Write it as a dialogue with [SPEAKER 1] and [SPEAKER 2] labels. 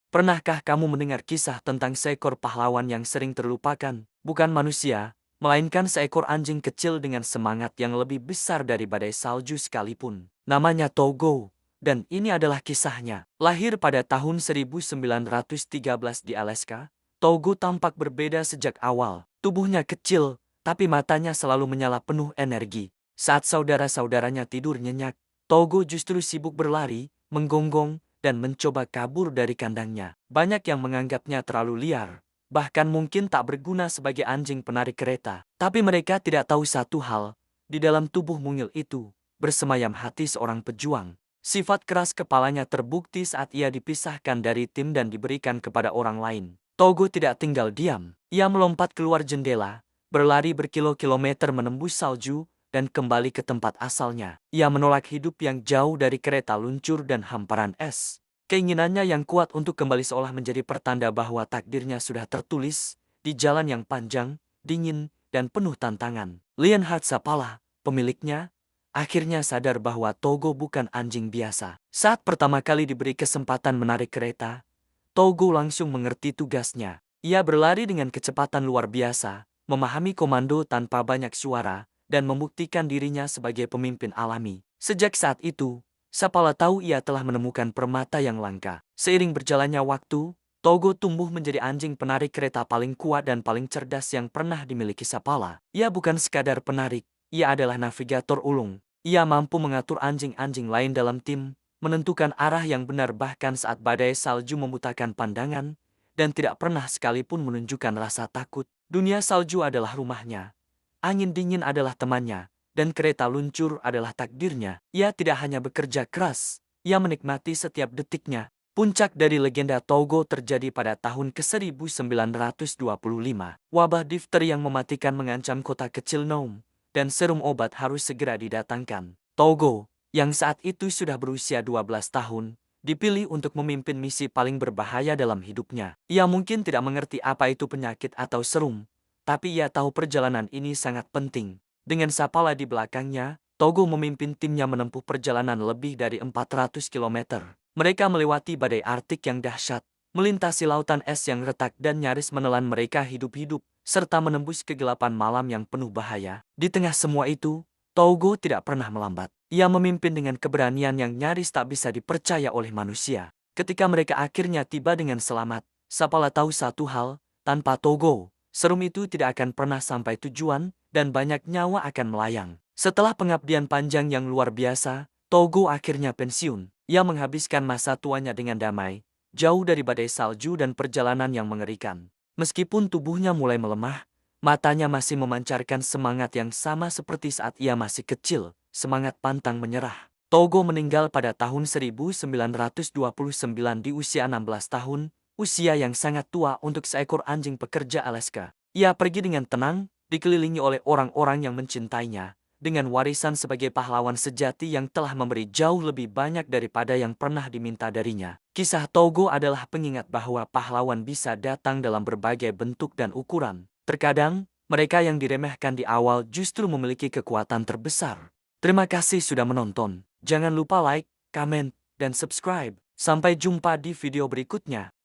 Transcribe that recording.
[SPEAKER 1] Pernahkah kamu mendengar kisah tentang seekor pahlawan yang sering terlupakan? Bukan manusia, melainkan seekor anjing kecil dengan semangat yang lebih besar dari badai salju sekalipun. Namanya Togo, dan ini adalah kisahnya. Lahir pada tahun 1913 di Alaska, Togo tampak berbeda sejak awal. Tubuhnya kecil, tapi matanya selalu menyala penuh energi. Saat saudara-saudaranya tidur nyenyak, Togo justru sibuk berlari, menggonggong, dan mencoba kabur dari kandangnya. Banyak yang menganggapnya terlalu liar, bahkan mungkin tak berguna sebagai anjing penarik kereta. Tapi mereka tidak tahu satu hal, di dalam tubuh mungil itu, bersemayam hati seorang pejuang. Sifat keras kepalanya terbukti saat ia dipisahkan dari tim dan diberikan kepada orang lain. Togo tidak tinggal diam. Ia melompat keluar jendela, berlari berkilo-kilometer menembus salju, dan kembali ke tempat asalnya. Ia menolak hidup yang jauh dari kereta luncur dan hamparan es. Keinginannya yang kuat untuk kembali seolah menjadi pertanda bahwa takdirnya sudah tertulis di jalan yang panjang, dingin, dan penuh tantangan. Leonhard Sapala, pemiliknya, akhirnya sadar bahwa Togo bukan anjing biasa. Saat pertama kali diberi kesempatan menarik kereta, Togo langsung mengerti tugasnya. Ia berlari dengan kecepatan luar biasa, memahami komando tanpa banyak suara, dan membuktikan dirinya sebagai pemimpin alami. Sejak saat itu, Sapala tahu ia telah menemukan permata yang langka. Seiring berjalannya waktu, Togo tumbuh menjadi anjing penarik kereta paling kuat dan paling cerdas yang pernah dimiliki Sapala. Ia bukan sekadar penarik, ia adalah navigator ulung. Ia mampu mengatur anjing-anjing lain dalam tim, menentukan arah yang benar bahkan saat badai salju membutakan pandangan, dan tidak pernah sekalipun menunjukkan rasa takut. Dunia salju adalah rumahnya, angin dingin adalah temannya, dan kereta luncur adalah takdirnya. Ia tidak hanya bekerja keras, ia menikmati setiap detiknya. Puncak dari legenda Togo terjadi pada tahun ke-1925. Wabah difteri yang mematikan mengancam kota kecil Nome, dan serum obat harus segera didatangkan. Togo, yang saat itu sudah berusia 12 tahun, dipilih untuk memimpin misi paling berbahaya dalam hidupnya. Ia mungkin tidak mengerti apa itu penyakit atau serum, tapi ia tahu perjalanan ini sangat penting. Dengan Sapala di belakangnya, Togo memimpin timnya menempuh perjalanan lebih dari 400 km. Mereka melewati badai Arktik yang dahsyat, melintasi lautan es yang retak dan nyaris menelan mereka hidup-hidup, serta menembus kegelapan malam yang penuh bahaya. Di tengah semua itu, Togo tidak pernah melambat. Ia memimpin dengan keberanian yang nyaris tak bisa dipercaya oleh manusia. Ketika mereka akhirnya tiba dengan selamat, Sapala tahu satu hal, tanpa Togo, serum itu tidak akan pernah sampai tujuan, dan banyak nyawa akan melayang. Setelah pengabdian panjang yang luar biasa, Togo akhirnya pensiun. Ia menghabiskan masa tuanya dengan damai, jauh dari badai salju dan perjalanan yang mengerikan. Meskipun tubuhnya mulai melemah, matanya masih memancarkan semangat yang sama seperti saat ia masih kecil, semangat pantang menyerah. Togo meninggal pada tahun 1929 di usia 16 tahun, usia yang sangat tua untuk seekor anjing pekerja Alaska. Ia pergi dengan tenang, dikelilingi oleh orang-orang yang mencintainya, dengan warisan sebagai pahlawan sejati yang telah memberi jauh lebih banyak daripada yang pernah diminta darinya. Kisah Togo adalah pengingat bahwa pahlawan bisa datang dalam berbagai bentuk dan ukuran. Terkadang, mereka yang diremehkan di awal justru memiliki kekuatan terbesar. Terima kasih sudah menonton. Jangan lupa like, komen, dan subscribe. Sampai jumpa di video berikutnya.